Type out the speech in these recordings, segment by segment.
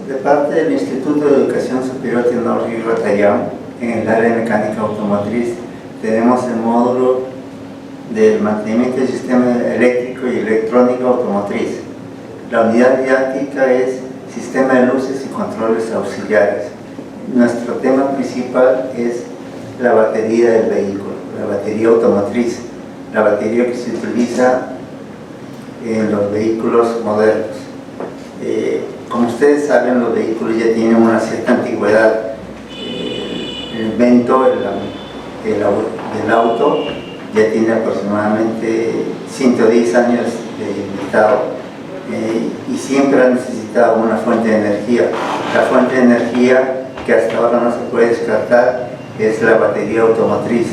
De parte del Instituto de Educación Superior Tecnológica Tayán, en el área de mecánica automotriz, tenemos el módulo del mantenimiento del sistema eléctrico y electrónico automotriz. La unidad didáctica es sistema de luces y controles auxiliares. Nuestro tema principal es la batería del vehículo, la batería automotriz, la batería que se utiliza en los vehículos modernos. Como ustedes saben, los vehículos ya tienen una cierta antigüedad. El invento del auto ya tiene aproximadamente 110 años de inventado, y siempre ha necesitado una fuente de energía. La fuente de energía que hasta ahora no se puede descartar es la batería automotriz,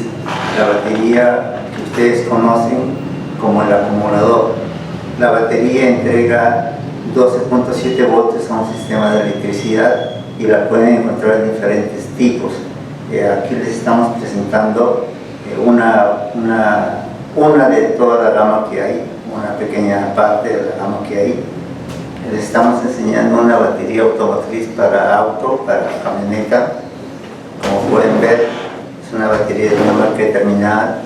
la batería que ustedes conocen como el acumulador. La batería entrega 12.7 voltios a un sistema de electricidad y la pueden encontrar en diferentes tipos. Aquí les estamos presentando una de toda la gama que hay, una pequeña parte de la gama que hay. Les estamos enseñando una batería automotriz para auto, para camioneta. Como pueden ver, es una batería de una marca determinada.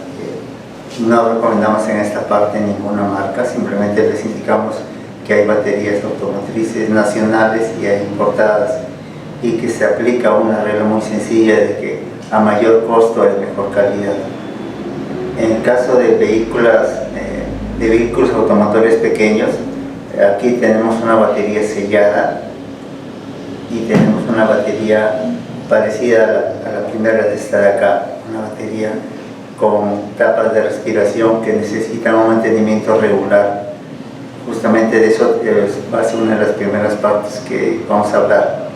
No recomendamos en esta parte ninguna marca, simplemente les indicamos que hay baterías automotrices nacionales y hay importadas, y que se aplica una regla muy sencilla de que a mayor costo es mejor calidad. En el caso de vehículos automotores pequeños, aquí tenemos una batería sellada y tenemos una batería parecida a la primera de esta de acá, una batería con tapas de respiración que necesitan un mantenimiento regular. Justamente de eso va a ser una de las primeras partes que vamos a hablar.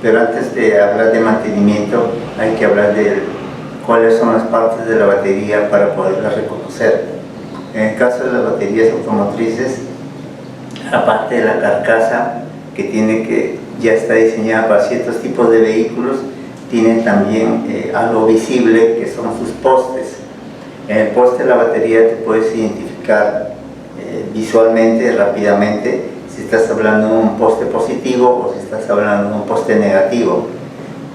Pero antes de hablar de mantenimiento, hay que hablar de cuáles son las partes de la batería para poderlas reconocer. En el caso de las baterías automotrices, aparte de la carcasa que ya está diseñada para ciertos tipos de vehículos, tiene también algo visible que son sus postes. En el poste de la batería te puedes identificar visualmente, rápidamente, si estás hablando de un poste positivo o si estás hablando de un poste negativo.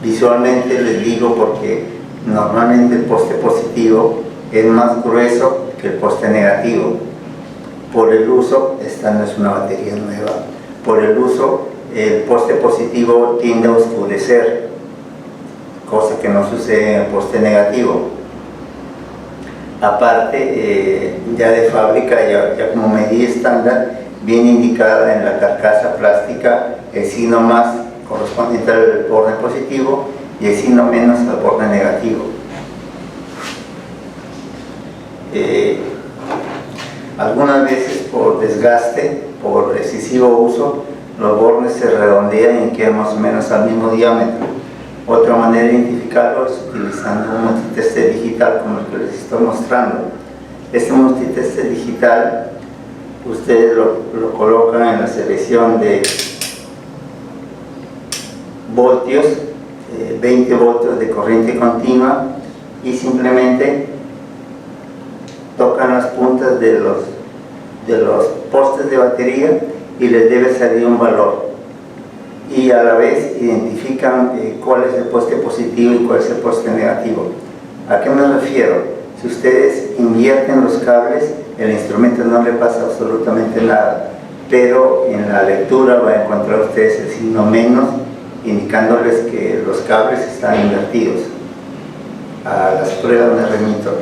Visualmente les digo porque normalmente el poste positivo es más grueso que el poste negativo. Por el uso, esta no es una batería nueva, por el uso el poste positivo tiende a oscurecer, cosa que no sucede en el poste negativo. Aparte, ya de fábrica, ya como medida estándar, viene indicada en la carcasa plástica el signo más correspondiente al borde positivo y el signo menos al borde negativo. Algunas veces por desgaste, por excesivo uso, los bordes se redondean y quedan más o menos al mismo diámetro. Otra manera de identificarlo es utilizando un multitester digital como el que les estoy mostrando. Este multitester digital ustedes lo colocan en la selección de voltios, 20 voltios de corriente continua, y simplemente tocan las puntas de los postes de batería y les debe salir un valor, y a la vez identifican cuál es el poste positivo y cuál es el poste negativo. ¿A qué me refiero? Si ustedes invierten los cables, el instrumento no le pasa absolutamente nada, pero en la lectura van a encontrar ustedes el signo menos, indicándoles que los cables están invertidos. A las pruebas me remito.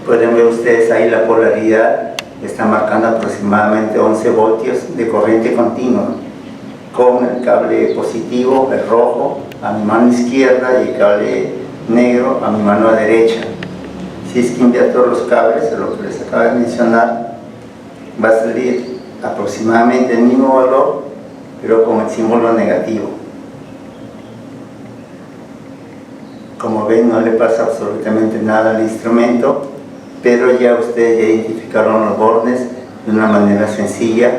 Pueden ver ustedes ahí la polaridad, está marcando aproximadamente 11 voltios de corriente continua, con el cable positivo, el rojo, a mi mano izquierda y el cable negro a mi mano derecha. Si es que invierto los cables, lo que les acabo de mencionar, va a salir aproximadamente el mismo valor, pero con el símbolo negativo. Como ven, no le pasa absolutamente nada al instrumento, pero ya ustedes ya identificaron los bordes de una manera sencilla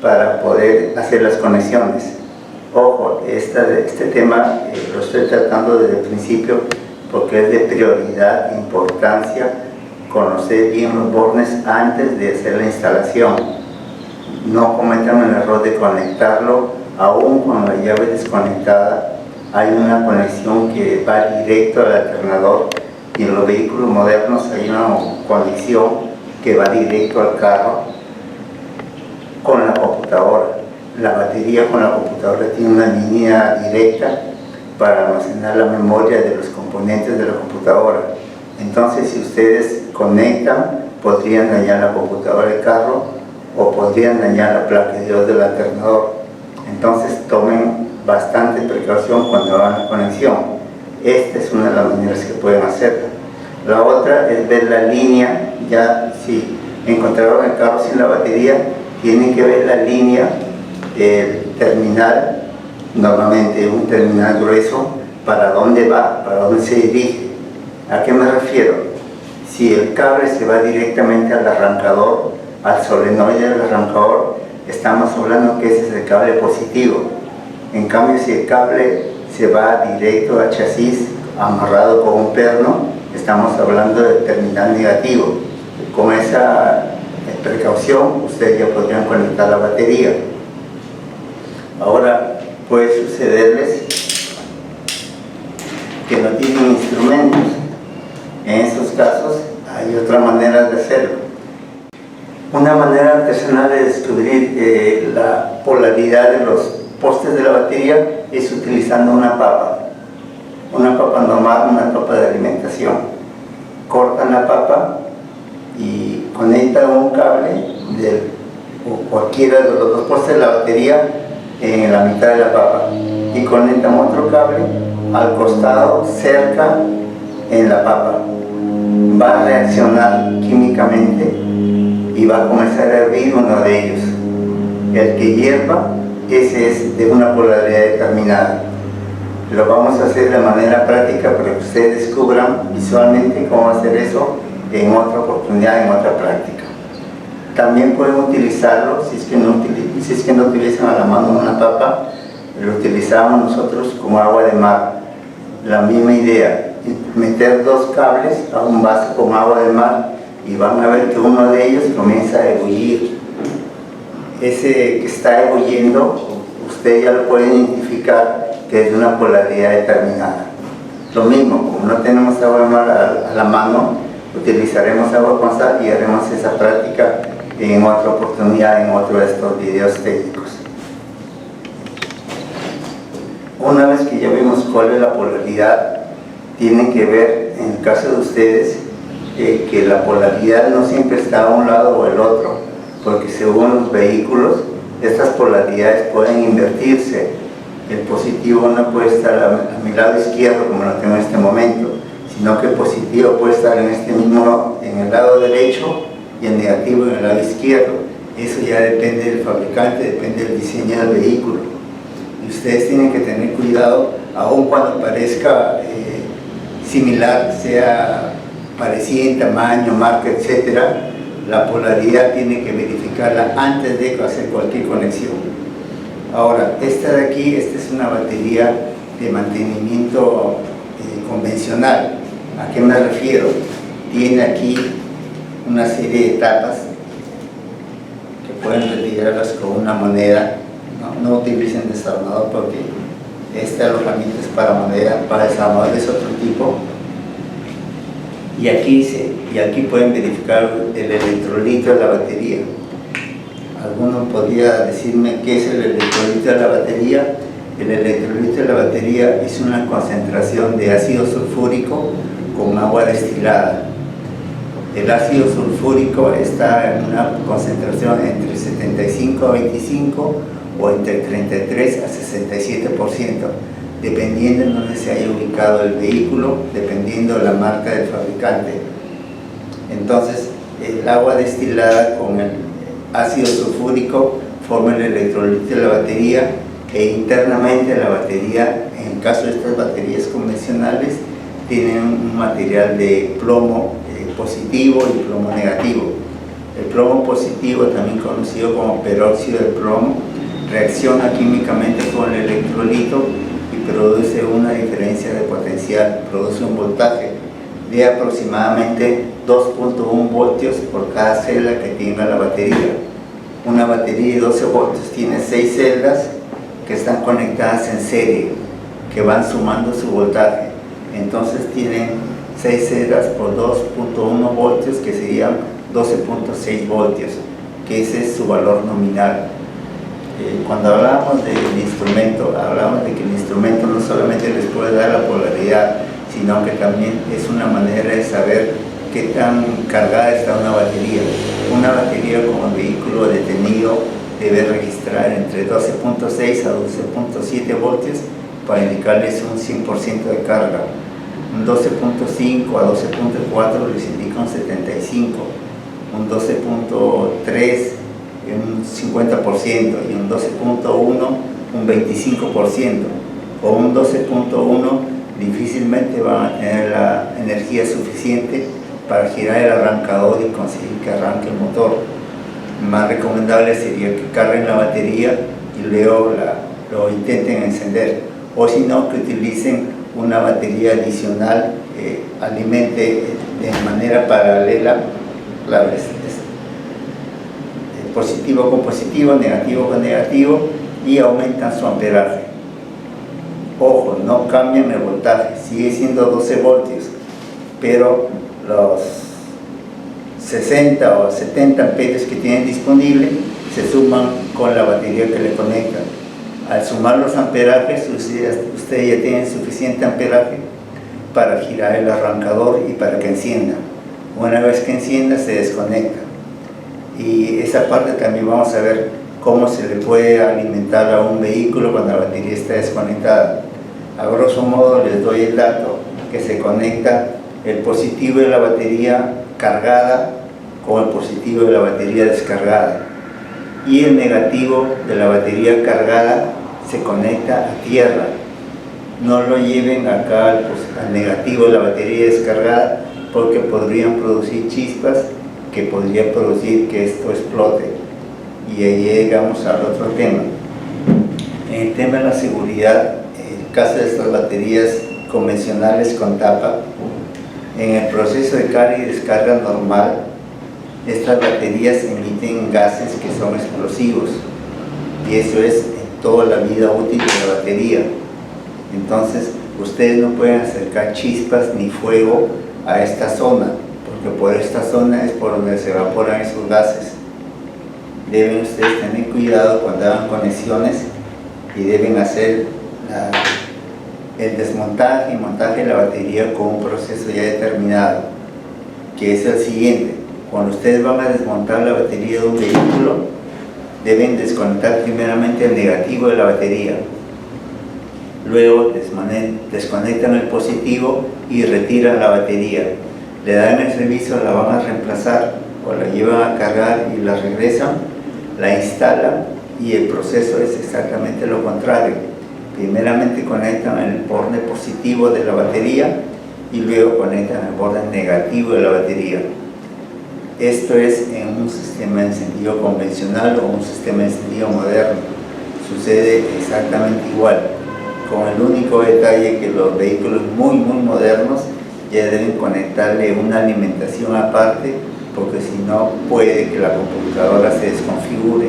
para poder hacer las conexiones. Ojo, este tema lo estoy tratando desde el principio porque es de prioridad e importancia conocer bien los bornes antes de hacer la instalación. no cometan el error de conectarlo, aún con la llave desconectada. Hay una conexión que va directo al alternador, y en los vehículos modernos hay una conexión que va directo al carro con la computadora. La batería con la computadora tiene una línea directa para almacenar la memoria de los componentes de la computadora. Entonces, si ustedes conectan, podrían dañar la computadora del carro o podrían dañar la placa de Dios del alternador. Entonces, tomen bastante precaución cuando hagan la conexión. Esta es una de las maneras que pueden hacerlo. La otra es ver la línea. Ya si encontraron el carro sin la batería, tienen que ver la línea del terminal, normalmente un terminal grueso, para dónde va, para dónde se dirige. ¿A qué me refiero? Si el cable se va directamente al arrancador, al solenoide del arrancador, estamos hablando que ese es el cable positivo. En cambio, si el cable se va directo al chasis, amarrado con un perno, estamos hablando del terminal negativo. Con esa precaución, ustedes ya podrían conectar la batería. Ahora, puede sucederles que no tienen instrumentos. En esos casos, hay otra manera de hacerlo. Una manera artesanal de descubrir la polaridad de los postes de la batería es utilizando una papa normal, una papa de alimentación. Cortan la papa y conectan un cable o cualquiera de los dos postes de la batería en la mitad de la papa y conectan otro cable al costado, cerca, en la papa. Va a reaccionar químicamente y va a comenzar a hervir uno de ellos. El que hierva, ese es de una polaridad determinada. Lo vamos a hacer de manera práctica para que ustedes descubran visualmente cómo hacer eso en otra oportunidad, en otra práctica. También pueden utilizarlo, si es que no utilizan a la mano una papa, lo utilizamos nosotros como agua de mar. La misma idea, meter dos cables a un vaso con agua de mar y van a ver que uno de ellos comienza a ebullir. Ese que está ebulliendo, usted ya lo puede identificar que es de una polaridad determinada. Lo mismo, como no tenemos agua de mar a la mano, utilizaremos agua con sal y haremos esa práctica en otra oportunidad, en otro de estos videos técnicos. Una vez que ya vimos cuál es la polaridad, tienen que ver, en el caso de ustedes, que la polaridad no siempre está a un lado o el otro, porque según los vehículos, estas polaridades pueden invertirse. El positivo no puede estar a mi lado izquierdo como lo tengo en este momento, sino que el positivo puede estar en el lado derecho y el negativo en el lado izquierdo. Eso ya depende del fabricante, depende del diseño del vehículo. Y ustedes tienen que tener cuidado, aun cuando parezca similar, sea parecida en tamaño, marca, etc., la polaridad tiene que verificarla antes de hacer cualquier conexión. Ahora, esta de aquí, esta es una batería de mantenimiento convencional. ¿A qué me refiero? Tiene aquí una serie de tapas que pueden retirarlas con una moneda. No utilicen desarmador porque este alojamiento es para moneda, para desarmador es otro tipo. Y aquí pueden verificar el electrolito de la batería. ¿Alguno podría decirme qué es el electrolito de la batería? El electrolito de la batería es una concentración de ácido sulfúrico con agua destilada. El ácido sulfúrico está en una concentración entre 75 a 25 o entre 33 a 67%, dependiendo en dónde se haya ubicado el vehículo, dependiendo de la marca del fabricante. Entonces, el agua destilada con el ácido sulfúrico forma el electrolito de la batería, e internamente la batería, en el caso de estas baterías convencionales, tienen un material de plomo positivo y plomo negativo. El plomo positivo, también conocido como peróxido de plomo, reacciona químicamente con el electrolito y produce una diferencia de potencial, produce un voltaje de aproximadamente 2.1 voltios por cada celda que tenga la batería. Una batería de 12 voltios tiene 6 celdas que están conectadas en serie, que van sumando su voltaje. Entonces tienen 6 celdas por 2.1 voltios, que serían 12.6 voltios, que ese es su valor nominal. Cuando hablamos del instrumento, hablamos de que el instrumento no solamente les puede dar la polaridad, sino que también es una manera de saber qué tan cargada está una batería. Una batería como vehículo detenido debe registrar entre 12.6 a 12.7 voltios para indicarles un 100% de carga. Un 12.5 a 12.4 les indica un 75, un 12.3 un 50% y un 12.1 un 25%, o un 12.1 difícilmente van a tener la energía suficiente para girar el arrancador y conseguir que arranque el motor. Más recomendable sería que carguen la batería y luego lo intenten encender, o si no, que utilicen una batería adicional que alimente de manera paralela positivo con positivo, negativo con negativo, y aumentan su amperaje. Ojo, no cambian el voltaje, sigue siendo 12 voltios, pero los 60 o 70 amperios que tienen disponible se suman con la batería que le conectan. Al sumar los amperajes, ustedes ya tienen suficiente amperaje para girar el arrancador y para que encienda. Una vez que encienda, se desconecta. Y esa parte también vamos a ver cómo se le puede alimentar a un vehículo cuando la batería está desconectada. A grosso modo les doy el dato que se conecta el positivo de la batería cargada con el positivo de la batería descargada, y el negativo de la batería cargada se conecta a tierra. No lo lleven acá al negativo de la batería descargada, porque podrían producir chispas que podría producir que esto explote. Y ahí llegamos al otro tema. En el tema de la seguridad, en el caso de estas baterías convencionales con tapa, en el proceso de carga y descarga normal, estas baterías emiten gases que son explosivos, y eso es en toda la vida útil de la batería. Entonces ustedes no pueden acercar chispas ni fuego a esta zona, porque por esta zona es por donde se evaporan esos gases. Deben ustedes tener cuidado cuando hagan conexiones y deben hacer el desmontaje y montaje de la batería con un proceso ya determinado, que es el siguiente. Cuando ustedes van a desmontar la batería de un vehículo, deben desconectar primeramente el negativo de la batería, luego desconectan el positivo y retiran la batería. Le dan el servicio, la van a reemplazar o la llevan a cargar y la regresan, la instalan, y el proceso es exactamente lo contrario. Primeramente conectan el borde positivo de la batería y luego conectan el borde negativo de la batería. Esto es en un sistema de encendido convencional o un sistema de encendido moderno. Sucede exactamente igual, con el único detalle que los vehículos muy modernos ya deben conectarle una alimentación aparte, porque si no puede que la computadora se desconfigure.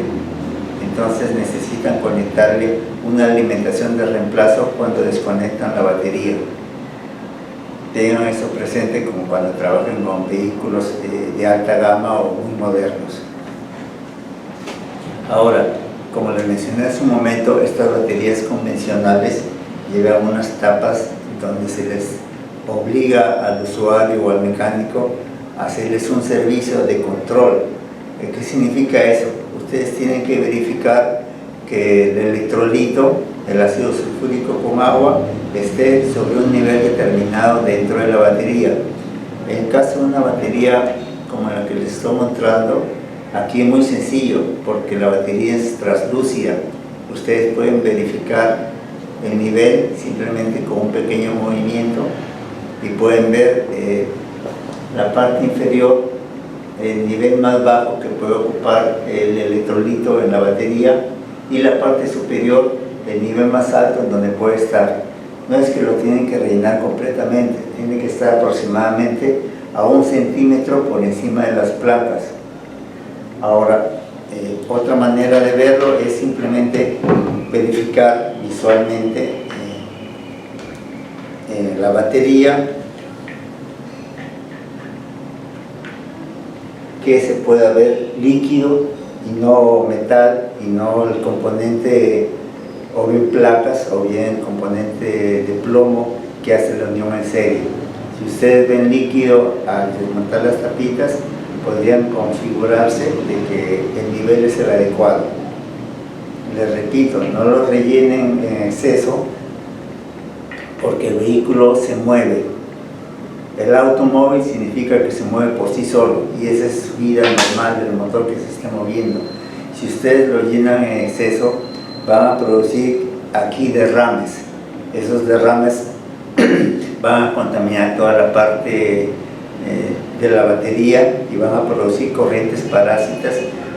Entonces necesitan conectarle una alimentación de reemplazo cuando desconectan la batería. Tengan eso presente como cuando trabajen con vehículos de alta gama o muy modernos. Ahora, como les mencioné hace un momento, estas baterías convencionales llevan unas tapas donde se les obliga al usuario o al mecánico a hacerles un servicio de control. ¿Qué significa eso? Ustedes tienen que verificar que el electrolito, el ácido sulfúrico con agua, esté sobre un nivel determinado dentro de la batería. En el caso de una batería como la que les estoy mostrando, aquí es muy sencillo, porque la batería es translúcida. Ustedes pueden verificar el nivel simplemente con un pequeño movimiento y pueden ver la parte inferior, el nivel más bajo que puede ocupar el electrolito en la batería, y la parte superior, el nivel más alto en donde puede estar. No es que lo tienen que rellenar completamente, tiene que estar aproximadamente a 1 centímetro por encima de las placas. Ahora, Otra manera de verlo es simplemente verificar visualmente la batería, que se pueda ver líquido y no metal, y no el componente o bien placas o bien componente de plomo que hace la unión en serie. Si ustedes ven líquido al desmontar las tapitas, podrían configurarse de que el nivel es el adecuado. Les repito, no lo rellenen en exceso porque el vehículo se mueve. El automóvil significa que se mueve por sí solo y esa es su vida normal del motor que se está moviendo. Si ustedes lo llenan en exceso, van a producir aquí derrames. Esos derrames van a contaminar toda la parte de la batería y van a producir corrientes parásitas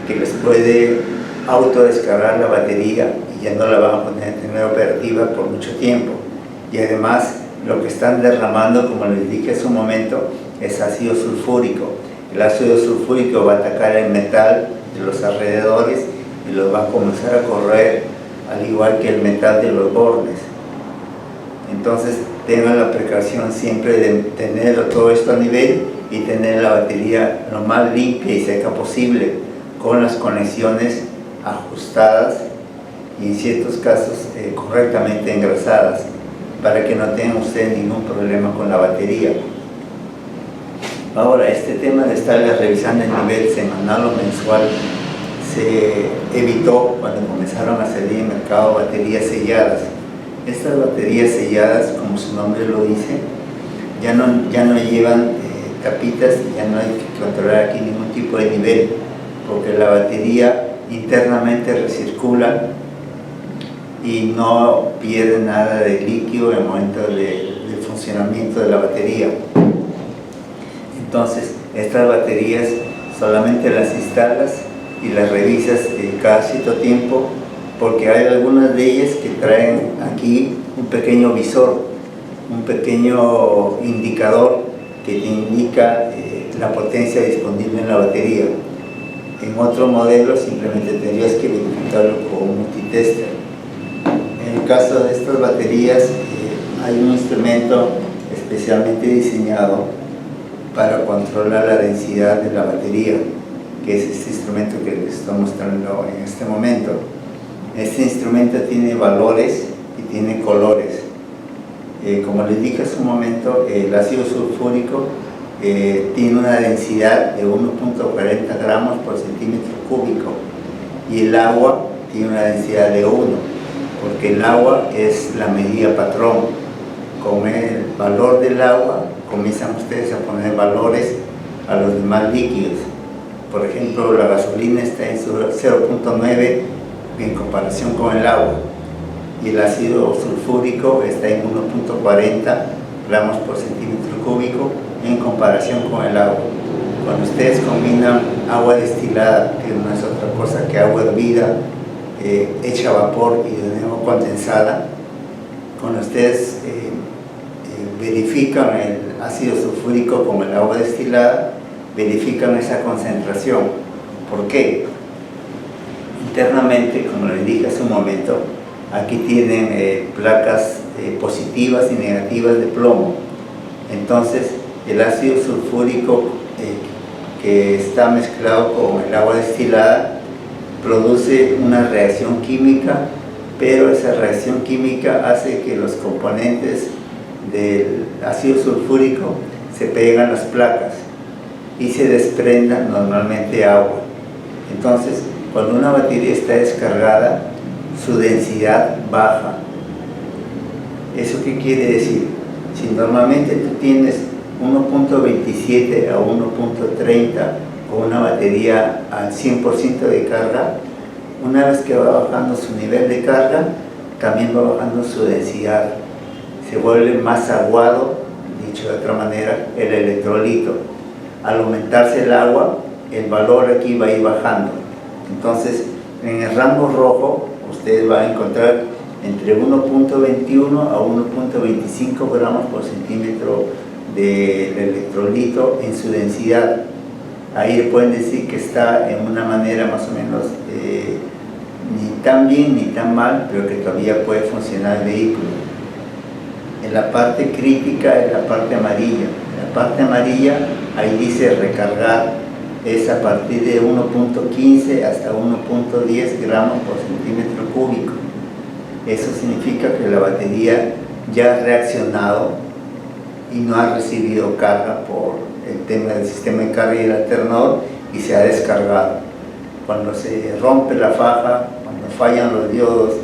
que les puede autodescargar la batería y ya no la van a poder tener operativa por mucho tiempo. Y además lo que están derramando, como les dije hace un momento, es ácido sulfúrico. El ácido sulfúrico va a atacar el metal de los alrededores y los va a comenzar a correr, al igual que el metal de los bordes. Entonces tengan la precaución siempre de tener todo esto a nivel y tener la batería lo más limpia y seca posible, con las conexiones ajustadas y en ciertos casos correctamente engrasadas, para que no tengan ustedes ningún problema con la batería. Ahora, este tema de estarles revisando el nivel semanal o mensual se evitó cuando comenzaron a salir en el mercado baterías selladas. Estas baterías selladas, como su nombre lo dice, ya no llevan tapitas y ya no hay que controlar aquí ningún tipo de nivel, porque la batería internamente recircula y no pierde nada de líquido en el momento del funcionamiento de la batería. Entonces, estas baterías solamente las instalas y las revisas cada cierto tiempo, porque hay algunas de ellas que traen aquí un pequeño visor, un pequeño indicador que te indica la potencia disponible en la batería. En otro modelo simplemente tendrías que verificarlo con un multitester. En el caso de estas baterías hay un instrumento especialmente diseñado para controlar la densidad de la batería, que es este instrumento que les estoy mostrando en este momento. Este instrumento tiene valores y tiene colores. Como les dije hace un momento, el ácido sulfúrico tiene una densidad de 1.40 gramos por centímetro cúbico y el agua tiene una densidad de 1, porque el agua es la medida patrón. Con el valor del agua comienzan ustedes a poner valores a los demás líquidos. Por ejemplo, la gasolina está en 0.9 en comparación con el agua, y el ácido sulfúrico está en 1.40 gramos por centímetro cúbico en comparación con el agua. Cuando ustedes combinan agua destilada, que no es otra cosa que agua hervida, hecha a vapor y de nuevo condensada, cuando ustedes verifican el ácido sulfúrico con el agua destilada, verifican esa concentración. ¿Por qué? Internamente, como les dije hace un momento, aquí tienen placas positivas y negativas de plomo. Entonces, el ácido sulfúrico que está mezclado con el agua destilada produce una reacción química, pero esa reacción química hace que los componentes del ácido sulfúrico se peguen a las placas y se desprenda normalmente agua. Entonces, cuando una batería está descargada, su densidad baja. ¿Eso qué quiere decir? Si normalmente tú tienes 1.27 a 1.30 con una batería al 100% de carga, una vez que va bajando su nivel de carga, también va bajando su densidad. Se vuelve más aguado, dicho de otra manera, el electrolito. Al aumentarse el agua, el valor aquí va a ir bajando. Entonces, en el rango rojo, ustedes van a encontrar entre 1.21 a 1.25 gramos por centímetro del electrolito en su densidad. ahí pueden decir que está en una manera más o menos ni tan bien ni tan mal, pero que todavía puede funcionar el vehículo. En la parte crítica es la parte amarilla. En la parte amarilla, ahí dice recargar, es a partir de 1.15 hasta 1.10 gramos por centímetro cúbico. Eso significa que la batería ya ha reaccionado y no ha recibido carga por el tema del sistema de carga y el alternador y se ha descargado. Cuando se rompe la faja, cuando fallan los diodos,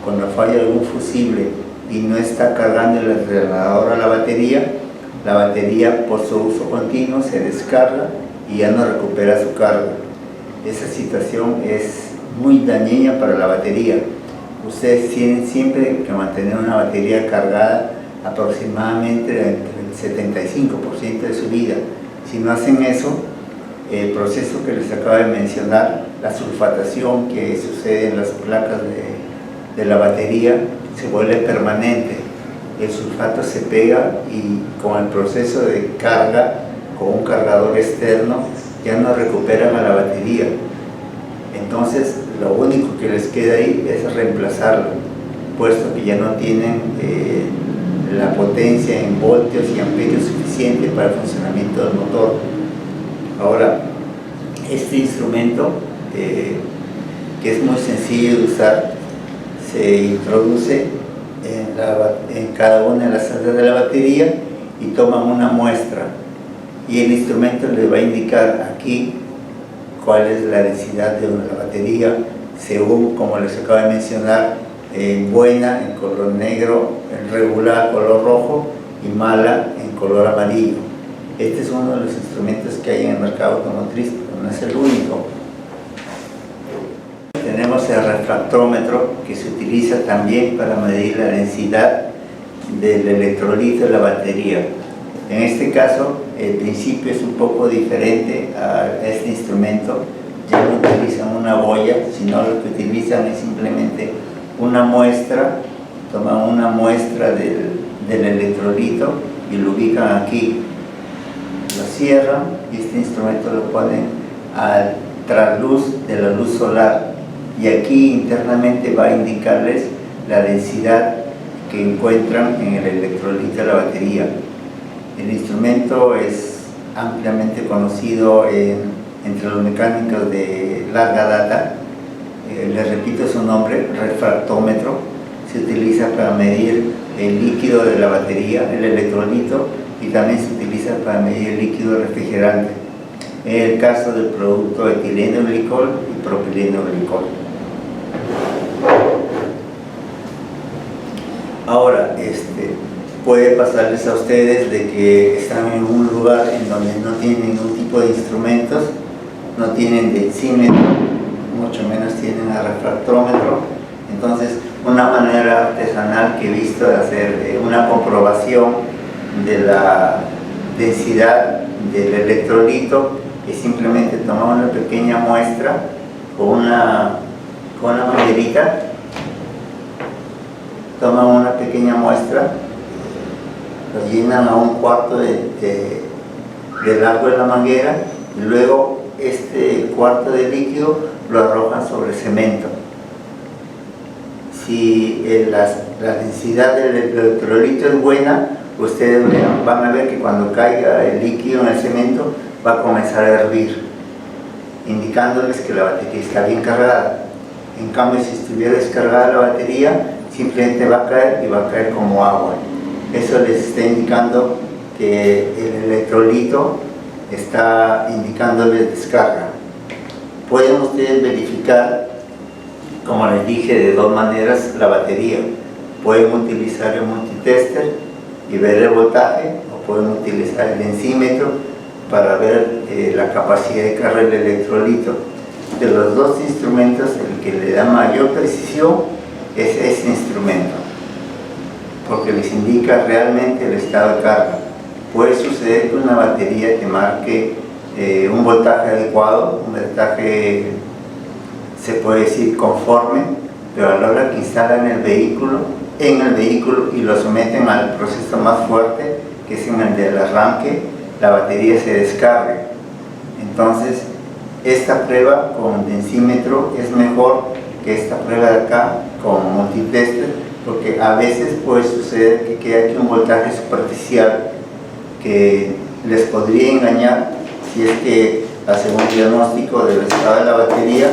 cuando falla algún fusible y no está cargando el alternador a la batería por su uso continuo se descarga y ya no recupera su carga. Esa situación es muy dañina para la batería. Ustedes tienen siempre que mantener una batería cargada aproximadamente entre el 75% de su vida. Si no hacen eso, el proceso que les acabo de mencionar, la sulfatación que sucede en las placas de la batería, se vuelve permanente. El sulfato se pega y con el proceso de carga, con un cargador externo, ya no recuperan a la batería. Entonces, lo único que les queda ahí es reemplazarlo, puesto que ya no tienen la potencia en voltios y amperios suficiente para el funcionamiento del motor. Ahora, este instrumento, que es muy sencillo de usar, se introduce en cada una de las celdas de la batería y toman una muestra, y el instrumento les va a indicar aquí cuál es la densidad de la batería según, como les acabo de mencionar, buena en color negro, en regular color rojo y mala en color amarillo. Este es uno de los instrumentos que hay en el mercado automotriz, pero no es el único. Tenemos el refractómetro, que se utiliza también para medir la densidad del electrolito de la batería. En este caso, el principio es un poco diferente a este instrumento. Ya no utilizan una boya, sino lo que utilizan es simplemente una muestra. Toman una muestra del electrolito y lo ubican aquí. Lo cierran y este instrumento lo ponen al trasluz de la luz solar. Y aquí internamente va a indicarles la densidad que encuentran en el electrolito de la batería. El instrumento es ampliamente conocido entre los mecánicos de larga data. Les repito su nombre, refractómetro. Se utiliza para medir el líquido de la batería, el electrolito, y también se utiliza para medir el líquido refrigerante. En el caso del producto etileno glicol y propileno glicol. Ahora, puede pasarles a ustedes de que están en un lugar en donde no tienen ningún tipo de instrumentos, no tienen densímetro, mucho menos tienen el refractómetro. Entonces, una manera artesanal que he visto de hacer una comprobación de la densidad del electrolito es simplemente tomar una pequeña muestra con una manguerita. Toman una pequeña muestra, lo llenan a un cuarto de largo de la manguera y luego este cuarto de líquido lo arrojan sobre cemento. Si la densidad del electrolito es buena, ustedes van a ver que cuando caiga el líquido en el cemento va a comenzar a hervir, indicándoles que la batería está bien cargada. En cambio, si estuviera descargada la batería, simplemente va a caer y va a caer como agua. Eso les está indicando que el electrolito está indicándoles descarga. Pueden ustedes verificar, como les dije, de dos maneras la batería. Pueden utilizar el multitester y ver el voltaje, o pueden utilizar el densímetro para ver la capacidad de carga del electrolito. De los dos instrumentos, el que le da mayor precisión es este instrumento, porque les indica realmente el estado de carga. Puede suceder que una batería te marque un voltaje adecuado, un voltaje, se puede decir, conforme, pero a la hora que instalan el vehículo y lo someten al proceso más fuerte, que es en el del arranque, la batería se descarga. Entonces, esta prueba con densímetro es mejor que esta prueba de acá con multitester, porque a veces puede suceder que quede aquí un voltaje superficial que les podría engañar si es que hacen un diagnóstico del estado de la batería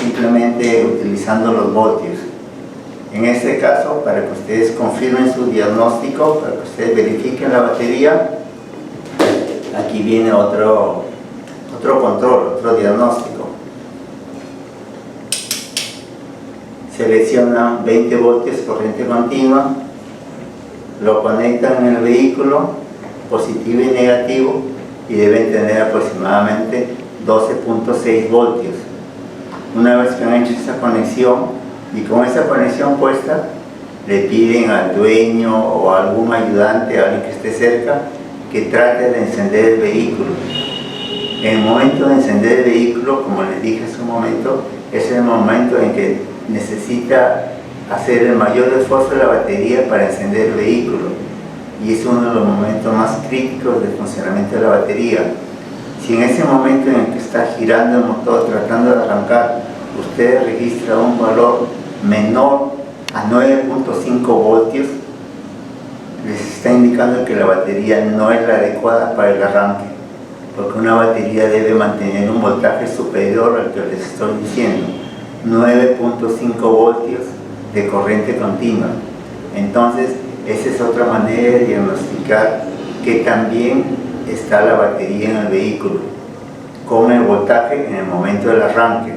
simplemente utilizando los voltios. En este caso, para que ustedes confirmen su diagnóstico, para que ustedes verifiquen la batería, aquí viene otro control, otro diagnóstico. Seleccionan 20 voltios corriente continua, lo conectan en el vehículo, positivo y negativo, y deben tener aproximadamente 12.6 voltios. Una vez que han hecho esa conexión, y con esa conexión puesta, le piden al dueño o a algún ayudante, a alguien que esté cerca, que trate de encender el vehículo. En el momento de encender el vehículo, como les dije hace un momento, es el momento en que necesita hacer el mayor esfuerzo de la batería para encender el vehículo, y es uno de los momentos más críticos del funcionamiento de la batería. Si en ese momento en el que está girando el motor tratando de arrancar, usted registra un valor menor a 9.5 voltios, les está indicando que la batería no es la adecuada para el arranque, porque una batería debe mantener un voltaje superior al que les estoy diciendo, 9.5 voltios de corriente continua. Entonces, esa es otra manera de diagnosticar que también está la batería en el vehículo, con el voltaje en el momento del arranque.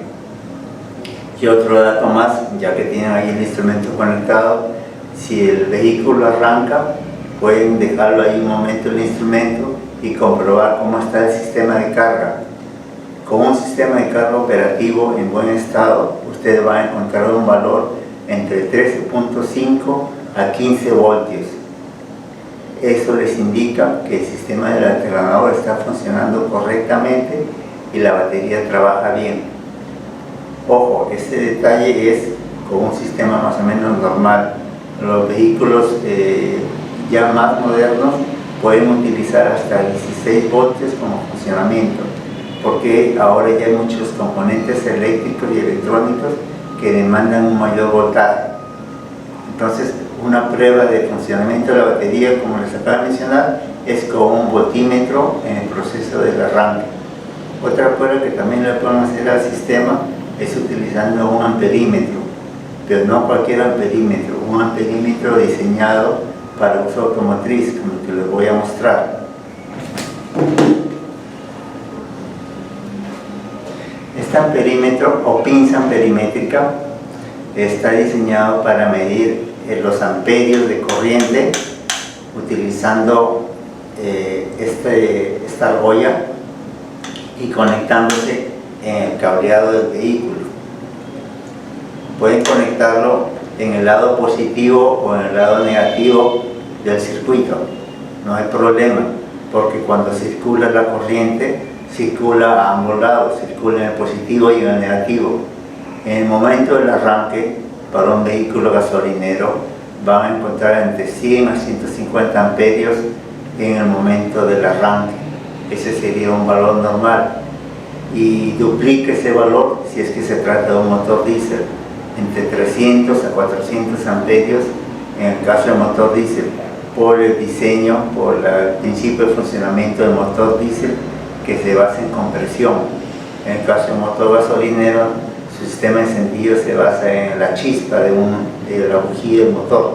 Y otro dato más, ya que tienen ahí el instrumento conectado, si el vehículo arranca, pueden dejarlo ahí un momento el instrumento y comprobar cómo está el sistema de carga. Con un sistema de carga operativo en buen estado, usted va a encontrar un valor entre 13.5 a 15 voltios. Eso les indica que el sistema del alternador está funcionando correctamente y la batería trabaja bien. Ojo, este detalle es con un sistema más o menos normal. Los vehículos ya más modernos pueden utilizar hasta 16 voltios como funcionamiento, porque ahora ya hay muchos componentes eléctricos y electrónicos que demandan un mayor voltaje. Entonces, una prueba de funcionamiento de la batería, como les acabo de mencionar, es con un voltímetro en el proceso del arranque. Otra prueba que también le podemos hacer al sistema es utilizando un amperímetro, pero no cualquier amperímetro, un amperímetro diseñado para uso automotriz, como el que les voy a mostrar. Este amperímetro o pinza amperimétrica está diseñado para medir los amperios de corriente utilizando esta argolla y conectándose en el cableado del vehículo. Pueden conectarlo en el lado positivo o en el lado negativo del circuito, no hay problema, porque cuando circula la corriente circula a ambos lados, circula en el positivo y en el negativo. En el momento del arranque, para un vehículo gasolinero, van a encontrar entre 100 a 150 amperios en el momento del arranque. Ese sería un valor normal, y duplica ese valor si es que se trata de un motor diésel, entre 300 a 400 amperios en el caso del motor diésel, por el diseño, por el principio de funcionamiento del motor diésel, que se basa en compresión. En el caso del motor gasolinero, su sistema de encendido se basa en la chispa de la bujía del motor.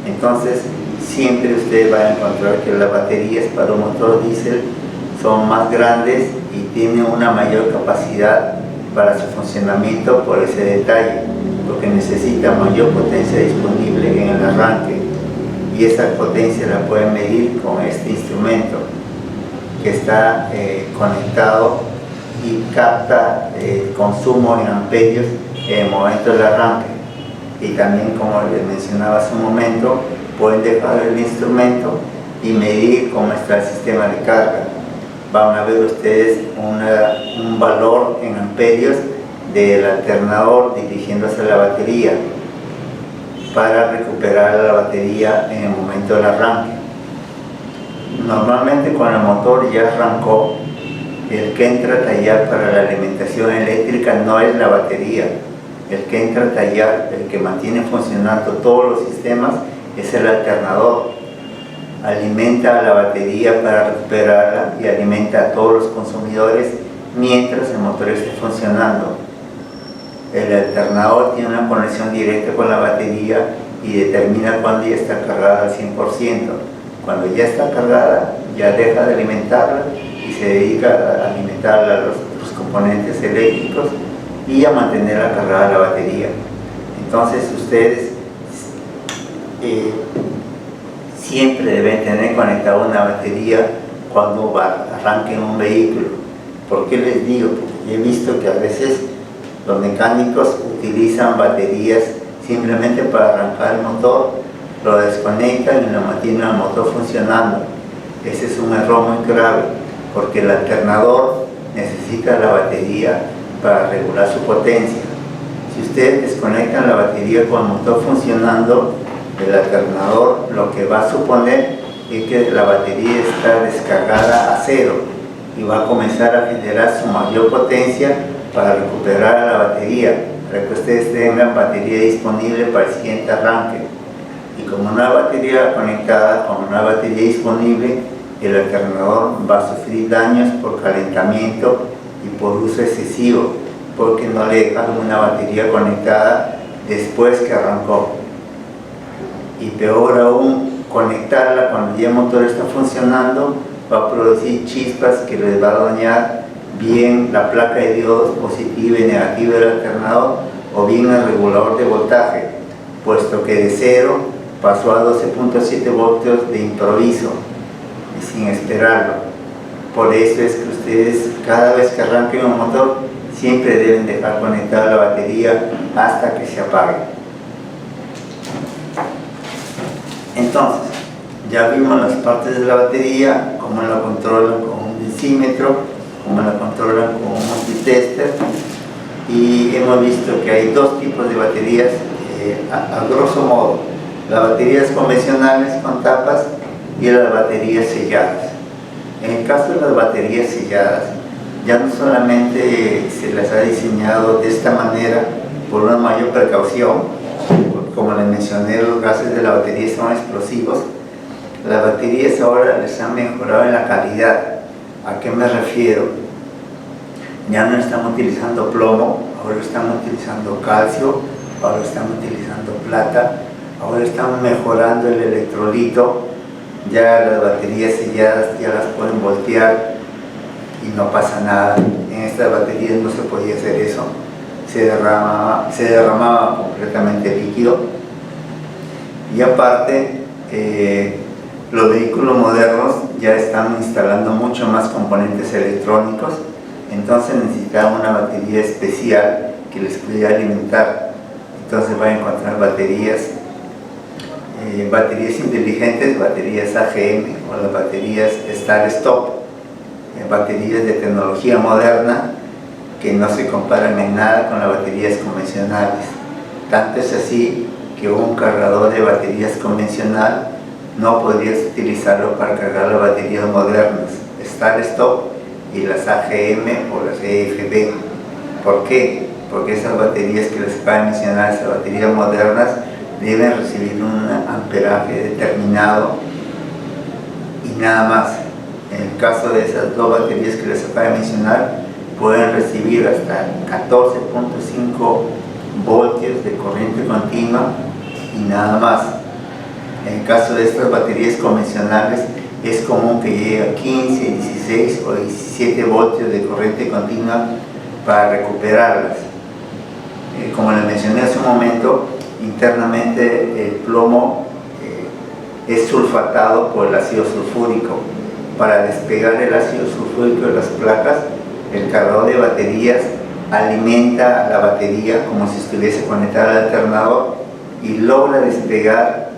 Entonces, siempre usted va a encontrar que las baterías para un motor diésel son más grandes y tienen una mayor capacidad para su funcionamiento por ese detalle, porque necesita mayor potencia disponible en el arranque, y esa potencia la pueden medir con este instrumento que está conectado y capta el consumo en amperios en el momento del arranque. Y también, como les mencionaba hace un momento, pueden dejar el instrumento y medir cómo está el sistema de carga. Van a ver ustedes un valor en amperios del alternador dirigiéndose a la batería para recuperar la batería en el momento del arranque. Normalmente, cuando el motor ya arrancó, El que entra a tallar para la alimentación eléctrica no es la batería. El que entra a tallar, el que mantiene funcionando todos los sistemas, es el alternador. Alimenta a la batería para recuperarla y alimenta a todos los consumidores mientras el motor esté funcionando. El alternador tiene una conexión directa con la batería y determina cuándo ya está cargada al 100%. Cuando ya está cargada, ya deja de alimentarla y se dedica a alimentar a los componentes eléctricos y a mantenerla cargada la batería. Entonces ustedes siempre deben tener conectada una batería cuando arranquen un vehículo. ¿Por qué les digo? Porque he visto que a veces los mecánicos utilizan baterías simplemente para arrancar el motor, lo desconectan y lo mantienen el motor funcionando. Ese es un error muy grave, porque el alternador necesita la batería para regular su potencia. Si ustedes desconectan la batería con el motor funcionando, el alternador lo que va a suponer es que la batería está descargada a cero y va a comenzar a generar su mayor potencia para recuperar a la batería, para que ustedes tengan batería disponible para el siguiente arranque. Y como una batería conectada, como una batería disponible, el alternador va a sufrir daños por calentamiento y por uso excesivo, porque no le dejan una batería conectada después que arrancó. Y peor aún, conectarla cuando ya el motor está funcionando va a producir chispas que les va a dañar bien la placa de diodos positiva y negativa del alternador, o bien el regulador de voltaje, puesto que de 0 pasó a 12.7 voltios de improviso y sin esperarlo. Por eso es que ustedes, cada vez que arranquen un motor, siempre deben dejar conectada la batería hasta que se apague. Entonces, ya vimos las partes de la batería, cómo la controlan con un densímetro, cómo la controlan con un multitester, y hemos visto que hay dos tipos de baterías a grosso modo: las baterías convencionales con tapas y las baterías selladas. En el caso de las baterías selladas, ya no solamente se las ha diseñado de esta manera por una mayor precaución, como les mencioné, los gases de la batería son explosivos. Las baterías ahora les han mejorado en la calidad. ¿A qué me refiero? Ya no están utilizando plomo, ahora están utilizando calcio, ahora están utilizando plata, ahora están mejorando el electrolito. Ya las baterías selladas ya las pueden voltear y no pasa nada. En estas baterías no se podía hacer eso, se derramaba completamente líquido. Y aparte, los vehículos modernos ya están instalando mucho más componentes electrónicos, entonces necesitaban una batería especial que les pudiera alimentar. Entonces van a encontrar baterías inteligentes, baterías AGM o las baterías Start-Stop, baterías de tecnología moderna que no se comparan en nada con las baterías convencionales. Tanto es así que un cargador de baterías convencional no podrías utilizarlo para cargar las baterías modernas, Start-Stop y las AGM o las EFB. ¿Por qué? Porque esas baterías que les acabo de mencionar, esas baterías modernas, deben recibir un amperaje determinado y nada más. En el caso de esas dos baterías que les acabo de mencionar, pueden recibir hasta 14.5 voltios de corriente continua y nada más. En el caso de estas baterías convencionales, es común que llegue a 15, 16 o 17 voltios de corriente continua para recuperarlas. Como les mencioné hace un momento, internamente el plomo es sulfatado por el ácido sulfúrico. Para despegar el ácido sulfúrico de las placas, el cargador de baterías alimenta a la batería como si estuviese conectada al alternador y logra despegar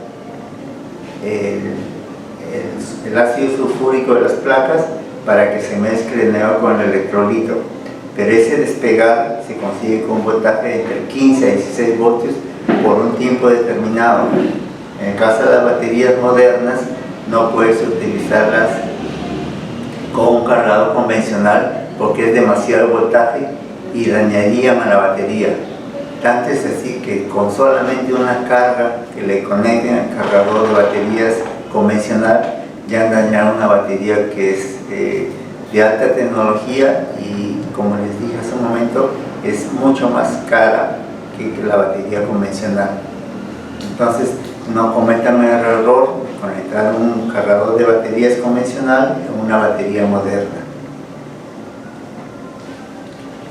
el ácido sulfúrico de las placas para que se mezcle de nuevo con el electrolito. Pero ese despegar se consigue con un voltaje entre 15 a 16 voltios por un tiempo determinado. En el caso de las baterías modernas, no puedes utilizarlas con un cargador convencional porque es demasiado voltaje y dañarían a la batería. Tanto es así que con solamente una carga que le conecten al cargador de baterías convencional ya han dañado una batería que es de alta tecnología y, como les dije hace un momento, es mucho más cara que la batería convencional. Entonces no cometan el error de conectar un cargador de baterías convencional a una batería moderna.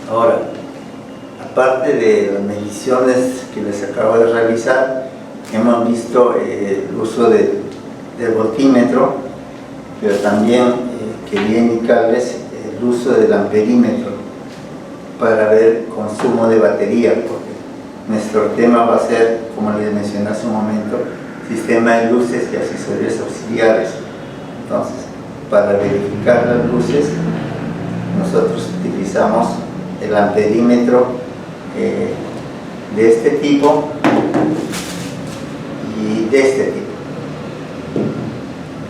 Ahora, aparte de las mediciones que les acabo de realizar, hemos visto el uso del voltímetro, pero también quería indicarles el uso del amperímetro para ver consumo de batería, porque nuestro tema va a ser, como les mencioné hace un momento, sistema de luces y accesorios auxiliares. Entonces, para verificar las luces, nosotros utilizamos el amperímetro de este tipo y de este tipo.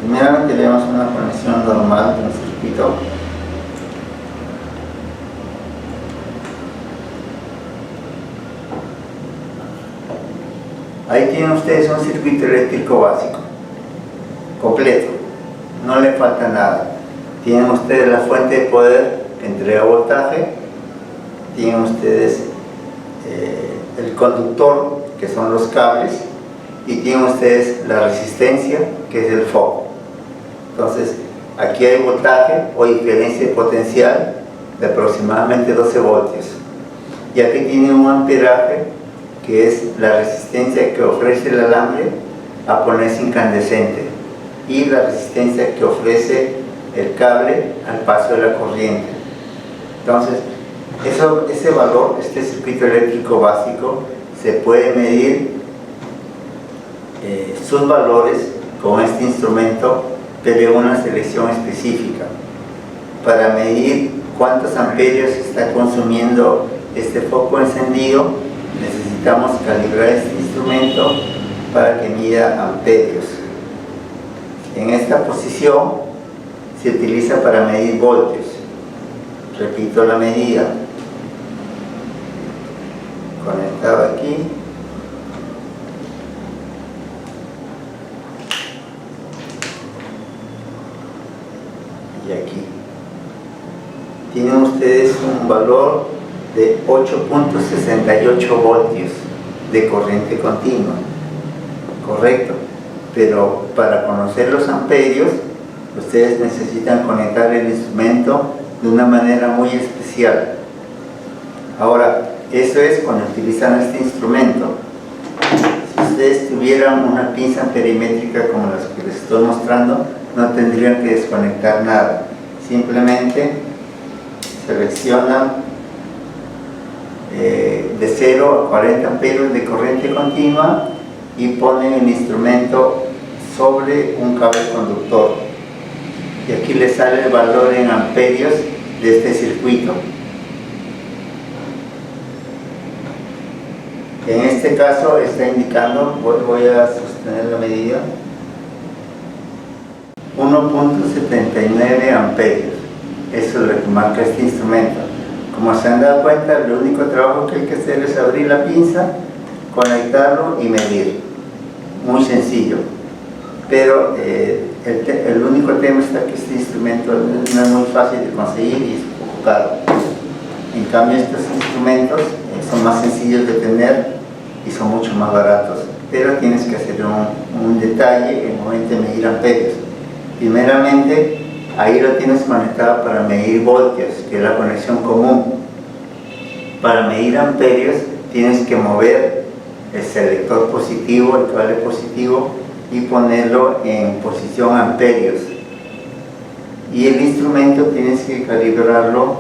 Primeramente le damos una conexión normal de un circuito. Ahí tienen ustedes un circuito eléctrico básico, completo, no le falta nada. Tienen ustedes la fuente de poder que entrega voltaje, tienen ustedes el conductor, que son los cables, y tienen ustedes la resistencia, que es el foco. Entonces, aquí hay voltaje o diferencia de potencial de aproximadamente 12 voltios. Y aquí tienen un amperaje, que es la resistencia que ofrece el alambre a ponerse incandescente y la resistencia que ofrece el cable al paso de la corriente. Entonces, ese valor, este circuito eléctrico básico, se puede medir sus valores con este instrumento, pero en una selección específica, para medir cuántos amperios está consumiendo este foco encendido. Necesitamos calibrar este instrumento para que mida amperios. En esta posición se utiliza para medir voltios. Repito la medida. Conectado aquí. Y aquí. Tienen ustedes un valor de 8.68 voltios de corriente continua, correcto, pero para conocer los amperios ustedes necesitan conectar el instrumento de una manera muy especial. Ahora, eso es cuando utilizan este instrumento. Si ustedes tuvieran una pinza perimétrica como las que les estoy mostrando, no tendrían que desconectar nada, simplemente seleccionan de 0 a 40 amperios de corriente continua y ponen el instrumento sobre un cable conductor, y aquí les sale el valor en amperios de este circuito. En este caso está indicando, voy a sostener la medida, 1.79 amperios. Eso es lo que marca este instrumento. Como se han dado cuenta, el único trabajo que hay que hacer es abrir la pinza, conectarlo y medir. Muy sencillo. Pero el único tema está que este instrumento no es muy fácil de conseguir y es un poco caro. En cambio, estos instrumentos son más sencillos de tener y son mucho más baratos. Pero tienes que hacer un detalle en el momento de medir amperios. Primeramente, ahí lo tienes conectado para medir voltios, que es la conexión común. Para medir amperios tienes que mover el selector positivo, el cable positivo, y ponerlo en posición amperios. Y el instrumento tienes que calibrarlo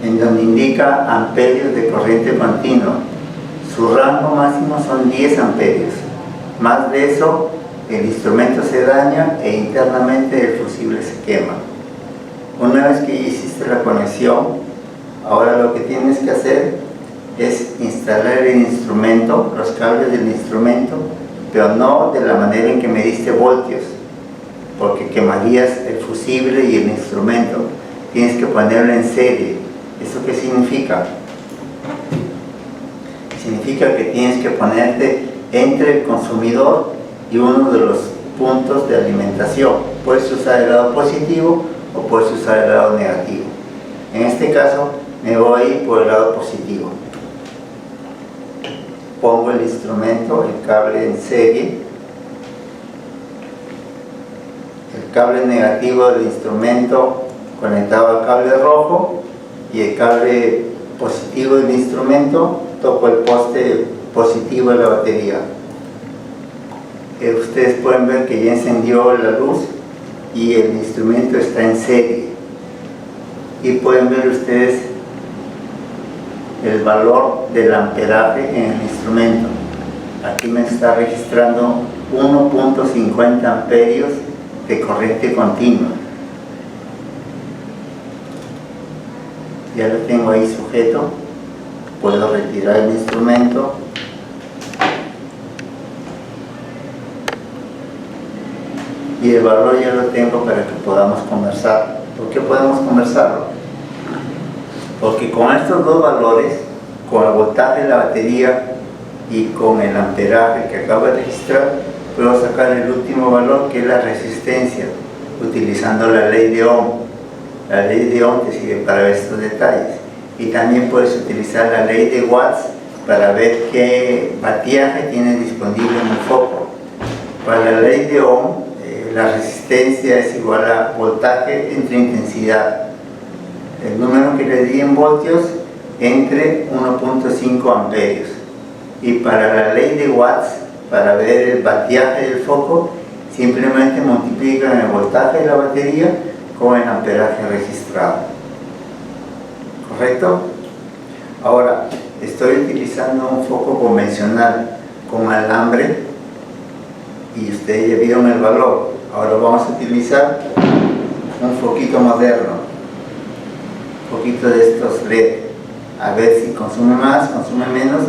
en donde indica amperios de corriente continua. Su rango máximo son 10 amperios. Más de eso, el instrumento se daña e internamente el fusible se quema. Una vez que ya hiciste la conexión, ahora lo que tienes que hacer es instalar el instrumento, los cables del instrumento, pero no de la manera en que mediste voltios, porque quemarías el fusible y el instrumento. Tienes que ponerlo en serie. ¿Eso qué significa? Significa que tienes que ponerte entre el consumidor y uno de los puntos de alimentación. Puedes usar el lado positivo o puedes usar el lado negativo. En este caso me voy a ir por el lado positivo. Pongo el instrumento, el cable en serie. El cable negativo del instrumento conectado al cable rojo y el cable positivo del instrumento toco el poste positivo de la batería. Ustedes pueden ver que ya encendió la luz y el instrumento está en serie, y pueden ver ustedes el valor del amperaje en el instrumento. Aquí me está registrando 1.50 amperios de corriente continua. Ya lo tengo ahí sujeto. Puedo retirar el instrumento. Y el valor ya lo tengo para que podamos conversar. ¿Por qué podemos conversarlo? Porque con estos dos valores, con el voltaje de la batería y con el amperaje que acabo de registrar, puedo sacar el último valor, que es la resistencia, utilizando la ley de Ohm. La ley de Ohm te sirve para ver estos detalles. Y también puedes utilizar la ley de Watts para ver qué vatiaje tienes disponible en el foco. Para la ley de Ohm, la resistencia es igual a voltaje entre intensidad. El número que le di en voltios entre 1.5 amperios. Y para la ley de Watts, para ver el vatiaje del foco, simplemente multiplican el voltaje de la batería con el amperaje registrado. ¿Correcto? Ahora, estoy utilizando un foco convencional con alambre y ustedes ya vieron el valor. Ahora vamos a utilizar un foquito moderno, un poquito de estos LED, a ver si consume más, consume menos,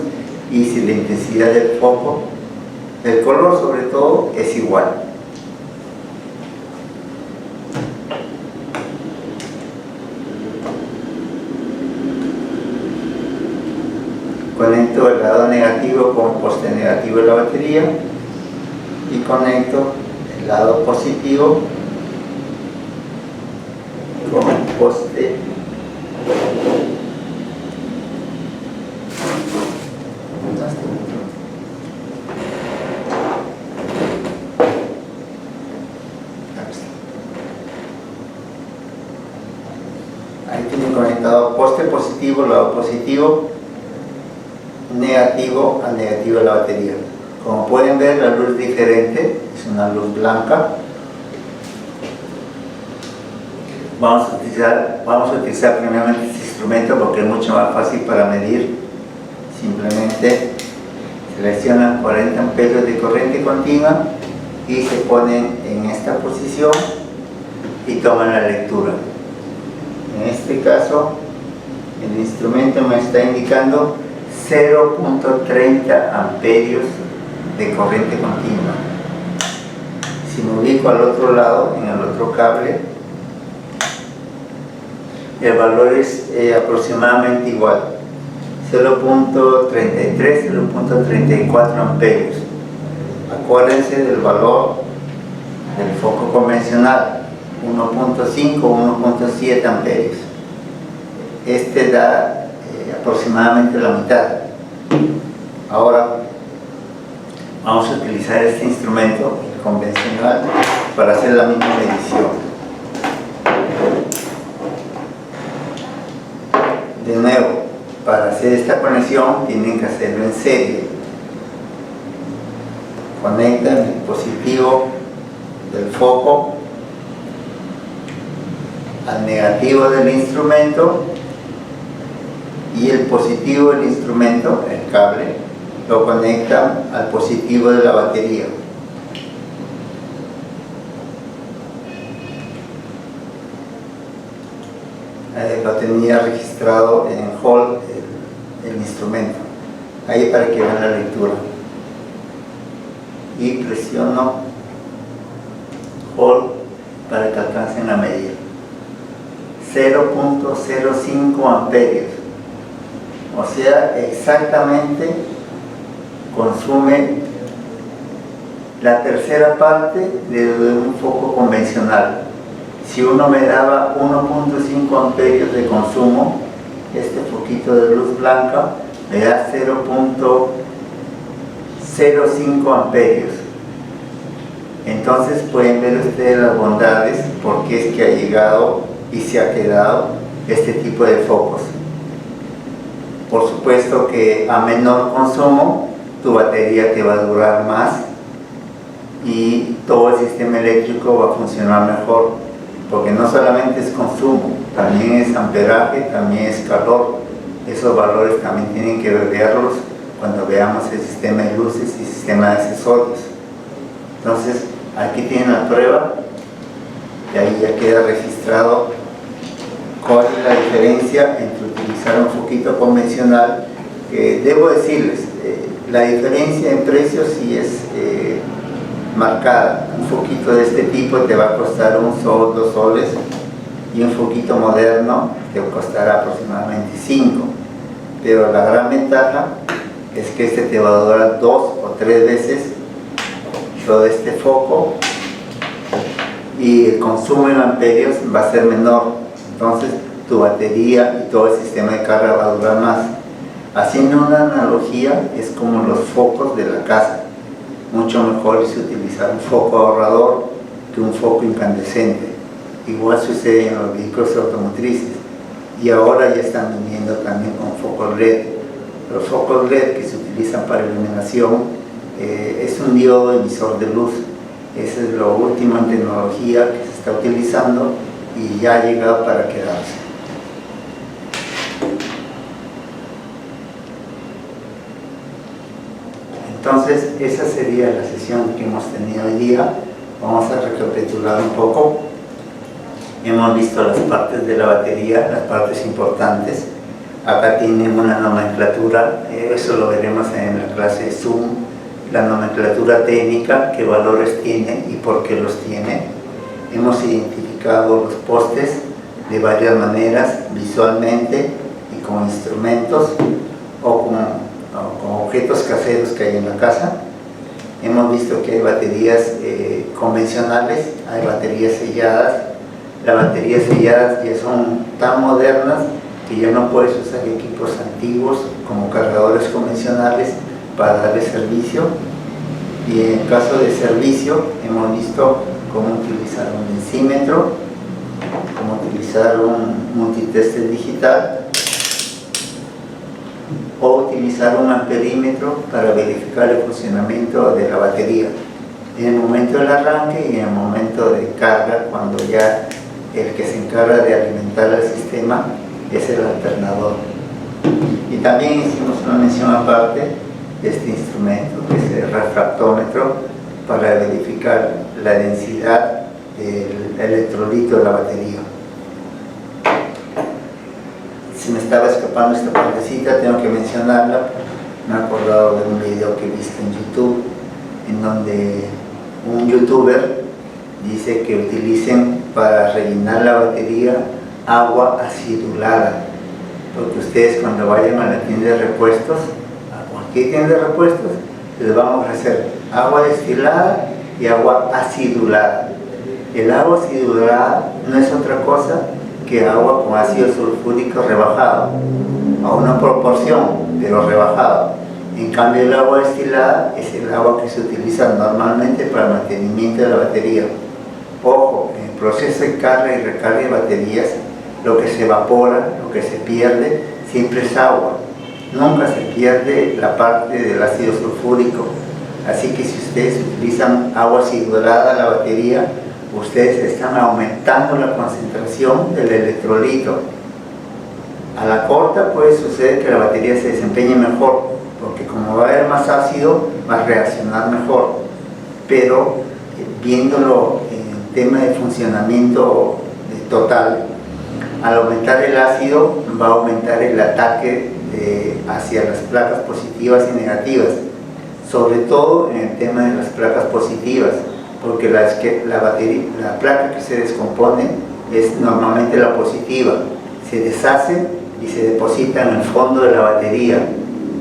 y si la intensidad del foco, el color sobre todo, es igual. Conecto el lado negativo con poste negativo de la batería y conecto el lado positivo con poste ahí tienen conectado poste positivo, lado positivo, negativo al negativo de la batería. Como pueden ver, la luz es diferente, es una luz blanca. Vamos a utilizar primeramente este instrumento porque es mucho más fácil para medir. Simplemente seleccionan 40 amperios de corriente continua y se ponen en esta posición y toman la lectura. En este caso, el instrumento me está indicando 0.30 amperios de corriente continua. Si me ubico al otro lado, en el otro cable, el valor es aproximadamente igual, 0.33, 0.34 amperios. Acuérdense del valor del foco convencional, 1.5 o 1.7 amperios. Este da aproximadamente la mitad. Ahora vamos a utilizar este instrumento convencional para hacer la misma medición. De nuevo, para hacer esta conexión tienen que hacerlo en serie. Conectan el positivo del foco al negativo del instrumento y el positivo del instrumento, el cable, lo conectan al positivo de la batería. Lo tenía registrado en Hall el instrumento, ahí para que vean la lectura. y presiono Hold para que alcancen la medida. 0.05 amperios, o sea, exactamente consume la tercera parte de un foco convencional. Si uno me daba 1.5 amperios de consumo, este foquito de luz blanca me da 0.05 amperios. Entonces pueden ver ustedes las bondades, porque es que ha llegado y se ha quedado este tipo de focos. Por supuesto que a menor consumo tu batería te va a durar más y todo el sistema eléctrico va a funcionar mejor, porque no solamente es consumo, también es amperaje, también es calor. Esos valores también tienen que verlos cuando veamos el sistema de luces y sistema de accesorios. Entonces aquí tienen la prueba y ahí ya queda registrado cuál es la diferencia entre utilizar un foquito convencional. Debo decirles, la diferencia en precios sí es marcada. Un foquito de este tipo te va a costar 1 sol, 2 soles, y un foquito moderno te costará aproximadamente 5. Pero la gran ventaja es que este te va a durar 2 o 3 veces todo este foco, y el consumo en amperios va a ser menor. Entonces tu batería y todo el sistema de carga va a durar más. Haciendo una analogía, es como los focos de la casa. Mucho mejor es utilizar un foco ahorrador que un foco incandescente. Igual sucede en los vehículos automotrices, y ahora ya están viniendo también con focos LED. Los focos LED que se utilizan para iluminación es un diodo emisor de luz. Eso es lo último en tecnología que se está utilizando y ya ha llegado para quedarse. Entonces esa sería la sesión que hemos tenido hoy día. Vamos a recapitular un poco. Hemos visto las partes de la batería, las partes importantes. Acá tienen una nomenclatura, eso lo veremos en la clase de Zoom, la nomenclatura técnica, qué valores tiene y por qué los tiene. Hemos identificado los postes de varias maneras, visualmente y con instrumentos o con objetos caseros que hay en la casa. Hemos visto que hay baterías convencionales, hay baterías selladas. Las baterías selladas ya son tan modernas que ya no puedes usar equipos antiguos como cargadores convencionales para darle servicio. Y en caso de servicio hemos visto cómo utilizar un densímetro, cómo utilizar un multitester digital o utilizar un amperímetro para verificar el funcionamiento de la batería en el momento del arranque y en el momento de carga, cuando ya el que se encarga de alimentar al sistema es el alternador. Y también hicimos una mención aparte de este instrumento, que es el refractómetro, para verificar la densidad del electrolito de la batería. Si me estaba escapando esta partecita, tengo que mencionarla. Me he acordado de un video que he visto en YouTube, en donde un youtuber dice que utilicen para rellenar la batería agua acidulada, porque ustedes cuando vayan a la tienda de repuestos, a cualquier tienda de repuestos, les van a ofrecer agua destilada y agua acidulada. El agua acidulada no es otra cosa que agua con ácido sulfúrico rebajado, a una proporción, pero rebajado. En cambio, el agua destilada es el agua que se utiliza normalmente para el mantenimiento de la batería. Ojo, en el proceso de carga y recarga de baterías, lo que se evapora, lo que se pierde, siempre es agua. Nunca se pierde la parte del ácido sulfúrico. Así que si ustedes utilizan agua acidulada a la batería, ustedes están aumentando la concentración del electrolito. A la corta puede suceder que la batería se desempeñe mejor, porque como va a haber más ácido, va a reaccionar mejor. Pero viéndolo en tema de funcionamiento total, al aumentar el ácido va a aumentar el ataque hacia las placas positivas y negativas. sobre todo en el tema de las placas positivas, porque la placa que se descompone es normalmente la positiva, se deshace y se deposita en el fondo de la batería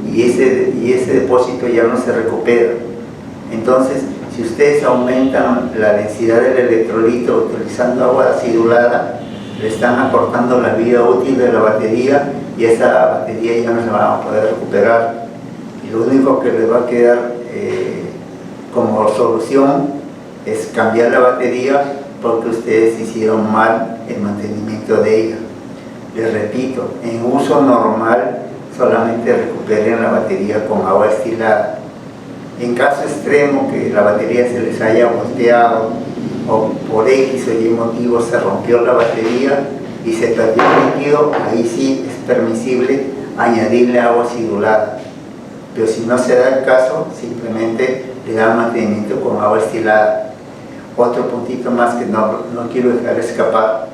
y ese depósito ya no se recupera. Entonces, si ustedes aumentan la densidad del electrolito utilizando agua acidulada, le están acortando la vida útil de la batería y esa batería ya no se va a poder recuperar. Y lo único que les va a quedar como solución es cambiar la batería, porque ustedes hicieron mal el mantenimiento de ella. Les repito, en uso normal solamente recuperen la batería con agua destilada. En caso extremo que la batería se les haya volteado o por X o Y motivo se rompió la batería y se perdió el líquido, ahí sí es permisible añadirle agua acidulada. Pero si no se da el caso, simplemente le dan mantenimiento con agua destilada. Otro puntito más que no quiero dejar escapar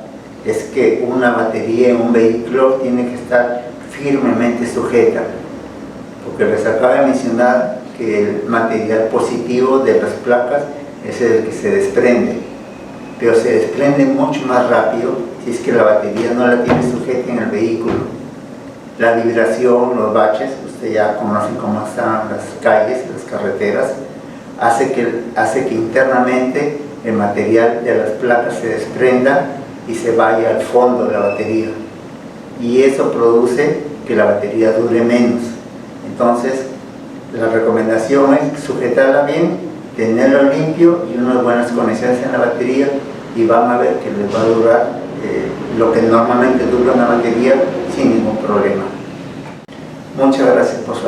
es que una batería en un vehículo tiene que estar firmemente sujeta, porque les acabo de mencionar que el material positivo de las placas es el que se desprende, pero se desprende mucho más rápido si es que la batería no la tiene sujeta en el vehículo. La vibración, los baches, ustedes ya conocen cómo están las calles, las carreteras, hace que internamente el material de las placas se desprenda y se vaya al fondo de la batería, y eso produce que la batería dure menos. Entonces, la recomendación es sujetarla bien, tenerlo limpio y unas buenas conexiones en la batería, y van a ver que les va a durar lo que normalmente dura una batería sin ningún problema. Muchas gracias por su atención.